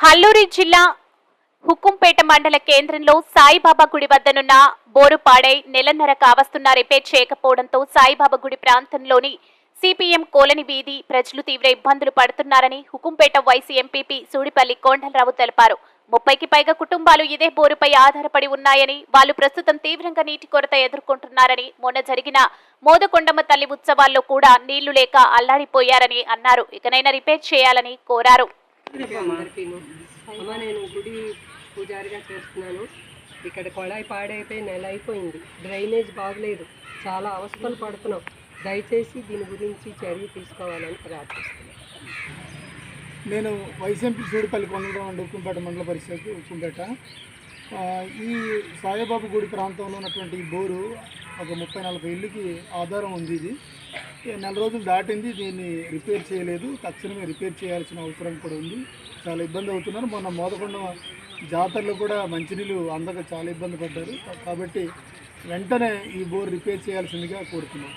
అల్లూరి జిల్లా హుకుంపేట మండల కేంద్రంలో సాయిబాబా గుడి వద్దనున్న బోరు పాడై నెలన్నర కావస్తున్న రిపేర్ చేయకపోవడంతో సాయిబాబా గుడి ప్రాంతంలోని సిపిఎం కోలని వీధి ప్రజలు తీవ్ర ఇబ్బందులు పడుతున్నారని హుకుంపేట వైసీ ఎంపీపీ సూడిపల్లి కొండలరావు తెలిపారు. 30కి పైగా కుటుంబాలు ఇదే బోరుపై ఆధారపడి ఉన్నాయని, వాళ్లు ప్రస్తుతం తీవ్రంగా నీటి కొరత ఎదుర్కొంటున్నారని, మొన్న జరిగిన మోదకొండమ్మ తల్లి ఉత్సవాల్లో కూడా నీళ్లు లేక అల్లాడిపోయారని అన్నారు. ఇకనైనా రిపేర్ చేయాలని కోరారు. నేను గుడి పూజారిగా చేస్తున్నాను. ఇక్కడ కొళాయి పాడైపోయి నెల అయిపోయింది. డ్రైనేజ్ బాగలేదు, చాలా అవస్థలు పడుతున్నాం. దయచేసి దీని గురించి చర్య తీసుకోవాలని ప్రార్థిస్తున్నాను. నేను వైసీఎంపీ సూడిపల్లి కొండలరావు అండి, ఉక్కుంపేట మండల పరిషత్ ఉక్కుంపేట. ఈ సాయిబాబా గుడి ప్రాంతంలో ఉన్నటువంటి ఈ బోరు ఒక 30-40 ఇళ్ళకి ఆధారం ఉంది. ఇది నెల రోజులు దాటింది, దీన్ని రిపేర్ చేయలేదు. తక్షణమే రిపేర్ చేయాల్సిన అవసరం కూడా ఉంది. చాలా ఇబ్బంది అవుతున్నారు. మొన్న మోదకొండ జాతరలో కూడా మంచినీళ్ళు అందక చాలా ఇబ్బంది పడ్డారు. కాబట్టి వెంటనే ఈ బోర్ రిపేర్ చేయాల్సిందిగా కోరుతున్నాం.